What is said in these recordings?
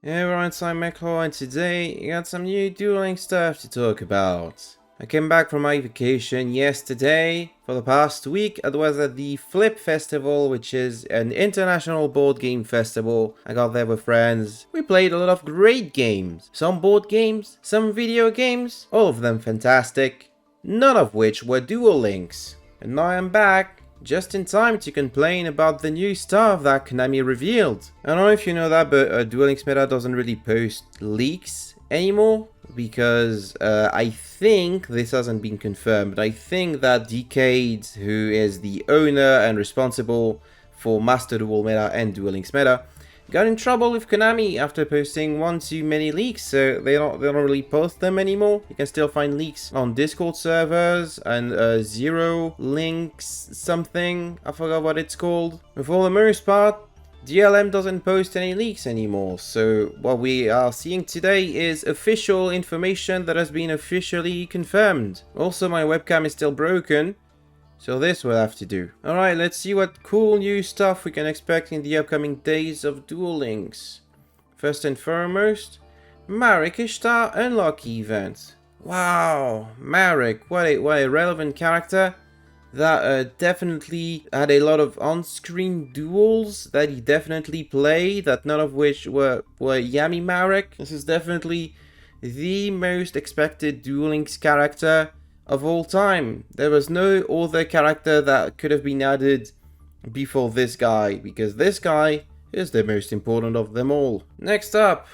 Hey everyone, it's Meklo, and today I got some new Duel Links stuff to talk about. I came back from my vacation yesterday. For the past week, I was at the Flip Festival, which is an international board game festival. I got there with friends. We played a lot of great games. Some board games, some video games, all of them fantastic. None of which were Duel Links. And now I'm back, just in time to complain about the new stuff that Konami revealed. I don't know if you know that, but Duel Links Meta doesn't really post leaks anymore, because I think this hasn't been confirmed, but I think that Decade, who is the owner and responsible for Master Duel Meta and Duel Links Meta, got in trouble with Konami after posting one too many leaks, so they don't really post them anymore. You can still find leaks on Discord servers and Duel Links something, I forgot what it's called. But for the most part, DLM doesn't post any leaks anymore, so what we are seeing today is official information that has been officially confirmed. Also, my webcam is still broken, so this will have to do. Alright, let's see what cool new stuff we can expect in the upcoming days of Duel Links. First and foremost, Marik Ishtar Unlock Event. Wow, Marik, what a relevant character that definitely had a lot of on-screen duels that he definitely played, that none of which were Yami Marik. This is definitely the most expected Duel Links character of all time. There was no other character that could have been added before this guy, because this guy is the most important of them all. Next up,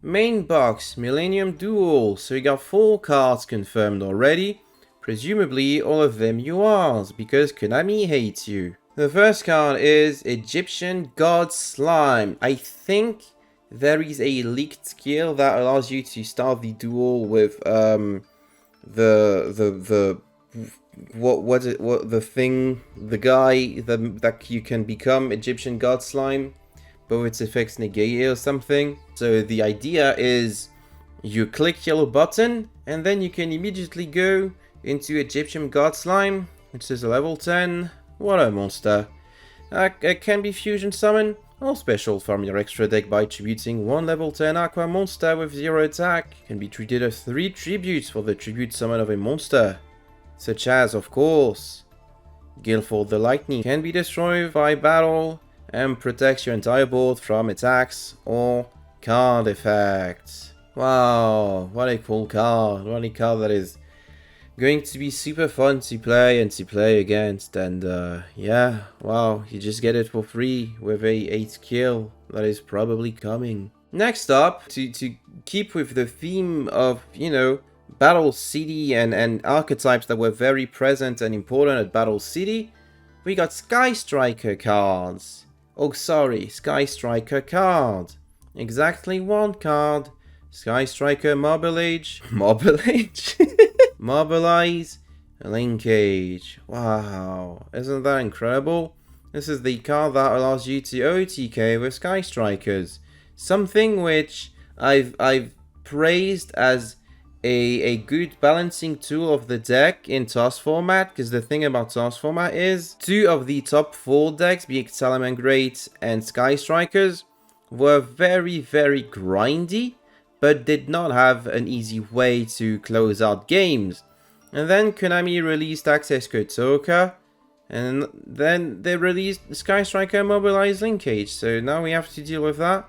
main box Millennium Duel. So we got 4 cards confirmed already. Presumably all of them yours, because Konami hates you. The first card is Egyptian God Slime. I think there is a leaked skill that allows you to start the duel with the guy that you can become Egyptian God Slime, but its effects negate or something. So the idea is you click yellow button and then you can immediately go into Egyptian God Slime, which is a level 10 water monster. It can be fusion summon or special from your extra deck by tributing 1 level 10 aqua monster with 0 attack. Can be treated as 3 tributes for the tribute summon of a monster, such as, of course, Guildford the Lightning. Can be destroyed by battle and protects your entire board from attacks or card effects. Wow, what a cool card. What a card that is going to be super fun to play and to play against, and yeah, wow, you just get it for free with a 8 skill that is probably coming. Next up, to keep with the theme of, you know, Battle City and archetypes that were very present and important at Battle City, we got Sky Striker cards. Oh, sorry, Sky Striker card. Exactly 1 card. Sky Striker Mobilize. Mobilize Linkage. Wow, isn't that incredible? This is the card that allows you to OTK with Sky Strikers. Something which I've praised as a good balancing tool of the deck in toss format, because the thing about toss format is 2 of the top 4 decks, be it Salamangreat and Sky Strikers, were very grindy, but did not have an easy way to close out games. And then Konami released Access Code Toka, and then they released Sky Striker Mobilize Linkage, so now we have to deal with that.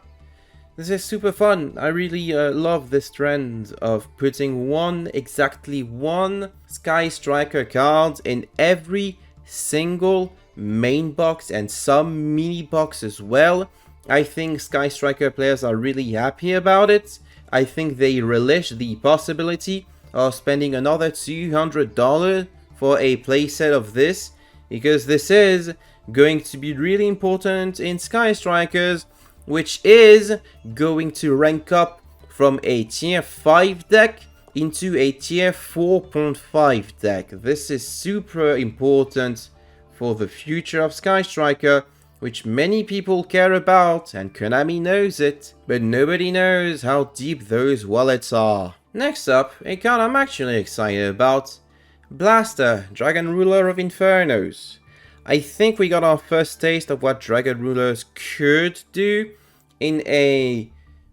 This is super fun. I really love this trend of putting exactly one Sky Striker card in every single main box and some mini box as well. I think Sky Striker players are really happy about it. I think they relish the possibility of spending another $200 for a playset of this, because this is going to be really important in Sky Strikers, which is going to rank up from a tier 5 deck into a tier 4.5 deck. This is super important for the future of Sky Striker, which many people care about, and Konami knows it, but nobody knows how deep those wallets are. Next up, a card I'm actually excited about, Blaster, Dragon Ruler of Infernos. I think we got our first taste of what Dragon Rulers could do in a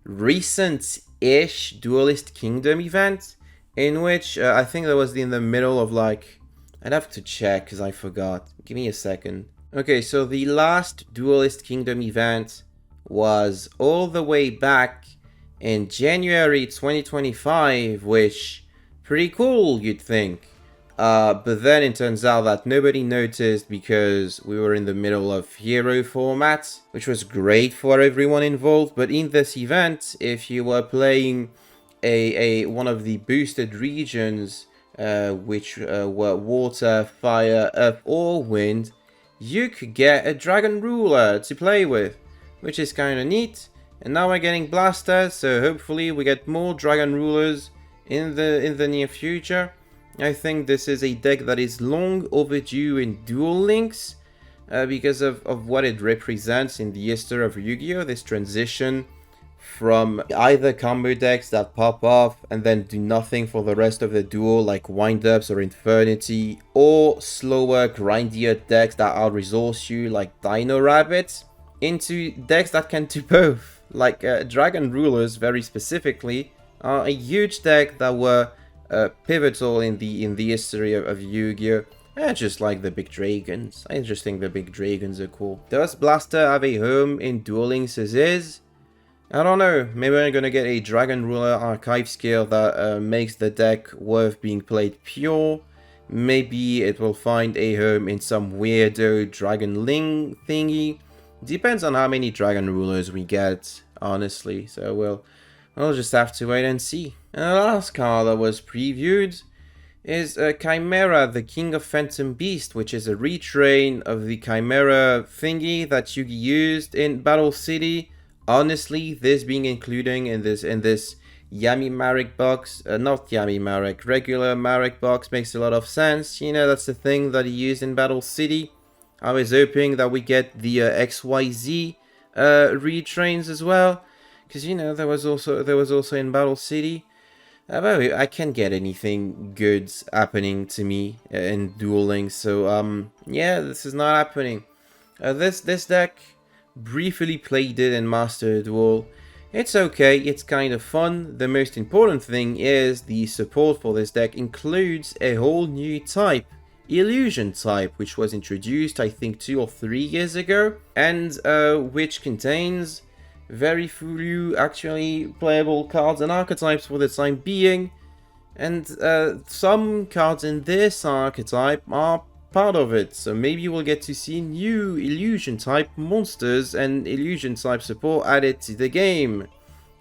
recent-ish Duelist Kingdom event, in which I think that was in the middle of like, I'd have to check because I forgot. Give me a second. Okay, so the last Duelist Kingdom event was all the way back in January 2025, which pretty cool, you'd think. But then it turns out that nobody noticed because we were in the middle of hero format, which was great for everyone involved. But in this event, if you were playing one of the boosted regions, which were water, fire, earth, or wind, you could get a dragon ruler to play with, which is kind of neat. And now we're getting blasters, so hopefully we get more dragon rulers in the near future. I think this is a deck that is long overdue in Duel Links because of what it represents in the history of Yu-Gi-Oh! This transition from either combo decks that pop off and then do nothing for the rest of the duel, like Wind-Ups or Infernity, or slower, grindier decks that out-resource you, like Dino Rabbits, into decks that can do both. Like Dragon Rulers, very specifically, are a huge deck that were pivotal in the history of Yu-Gi-Oh! I just like the big dragons. I just think the big dragons are cool. Does Blaster have a home in Duel Links as is? I don't know. Maybe I'm gonna get a Dragon Ruler archive skill that makes the deck worth being played pure. Maybe it will find a home in some weirdo Dragon Link thingy. Depends on how many Dragon Rulers we get, honestly. So we'll just have to wait and see. And the last card that was previewed is Chimera, the King of Phantom Beast, which is a retrain of the Chimera thingy that Yugi used in Battle City. Honestly, this being included in this Yami Marik box, not Yami Marik, regular Marik box makes a lot of sense. You know, that's the thing that he used in Battle City. I was hoping that we get the XYZ retrains as well, because you know there was also in Battle City. But I can't get anything good happening to me in Duel Links, so yeah, this is not happening. This deck, briefly played it in Master Duel. It's okay, it's kind of fun. The most important thing is the support for this deck includes a whole new type, Illusion type, which was introduced I think 2 or 3 years ago, and which contains very few actually playable cards and archetypes for the time being, and some cards in this archetype are part of it, so maybe we'll get to see new Illusion type monsters and Illusion type support added to the game.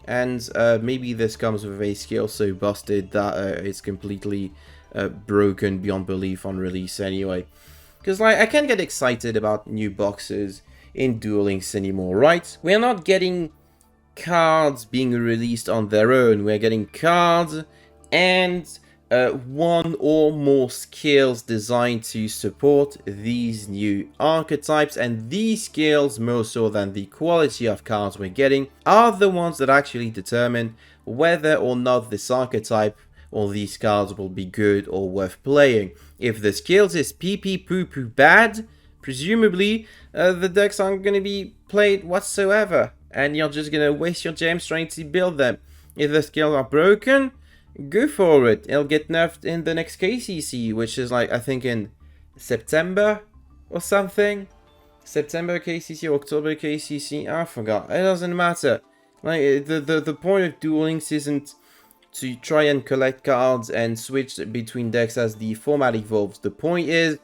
And maybe this comes with a skill so busted that it's completely broken beyond belief on release anyway. Because like, I can't get excited about new boxes in Duel Links anymore, right? We're not getting cards being released on their own, we're getting cards and one or more skills designed to support these new archetypes, and these skills, more so than the quality of cards we're getting, are the ones that actually determine whether or not this archetype or these cards will be good or worth playing. If the skills is pee poo poo bad, presumably the decks aren't going to be played whatsoever, and you're just going to waste your gems trying to build them. If the skills are broken, go for it. It'll get nerfed in the next KCC, which is like, I think in September or something. September KCC or October KCC, I forgot. It doesn't matter. Like, the point of Duel Links isn't to try and collect cards and switch between decks as the format evolves. The point is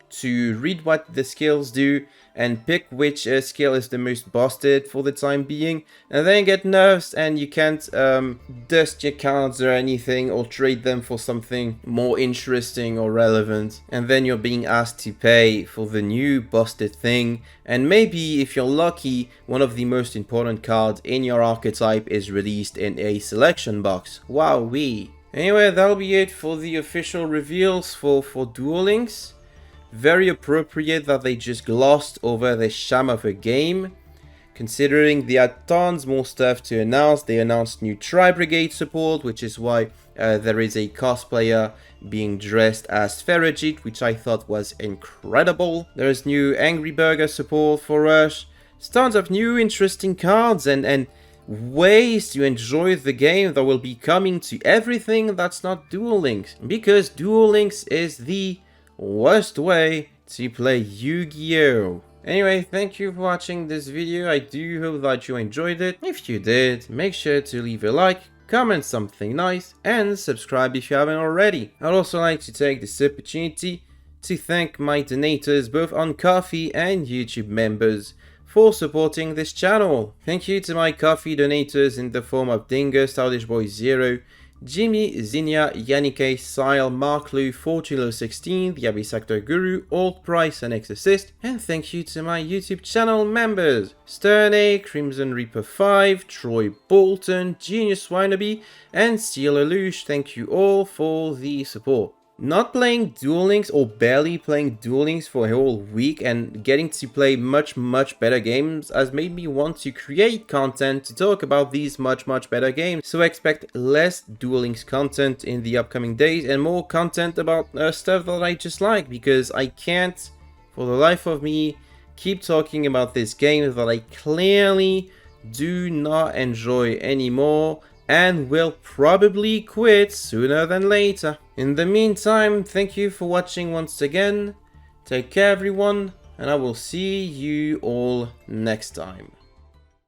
to read what the skills do and pick which skill is the most busted for the time being, and then get nerfs and you can't dust your cards or anything or trade them for something more interesting or relevant, and then you're being asked to pay for the new busted thing, and maybe if you're lucky one of the most important cards in your archetype is released in a selection box. Wowee. Anyway, that'll be it for the official reveals for Duel Links. Very appropriate that they just glossed over the sham of a game, considering they had tons more stuff to announce. They announced new Tri-Brigade support, which is why there is a cosplayer being dressed as Ferrigit, which I thought was incredible. There's new Angry Burger support for Rush. Tons of new interesting cards, and ways to enjoy the game that will be coming to everything that's not Duel Links. Because Duel Links is the worst way to play Yu-Gi-Oh! Anyway, thank you for watching this video. I do hope that you enjoyed it. If you did, make sure to leave a like, comment something nice, and subscribe if you haven't already. I'd also like to take this opportunity to thank my donators both on Ko-fi and YouTube members for supporting this channel. Thank you to my Ko-fi donators in the form of Dingo, Stylish Boy Zero, Jimmy, Zinnia, Yannick, Sile, Mark Lou, Fortulo16, the Abyss Actor Guru, Alt Price and Exorcist, and thank you to my YouTube channel members, Sterne, Crimson Reaper 5, Troy Bolton, Genius Wannabe, and Steel Alush. Thank you all for the support. Not playing Duel Links or barely playing Duel Links for a whole week and getting to play much better games has made me want to create content to talk about these much better games. So expect less Duel Links content in the upcoming days and more content about stuff that I just like, because I can't for the life of me keep talking about this game that I clearly do not enjoy anymore and will probably quit sooner than later. In the meantime, thank you for watching once again. Take care everyone, and I will see you all next time.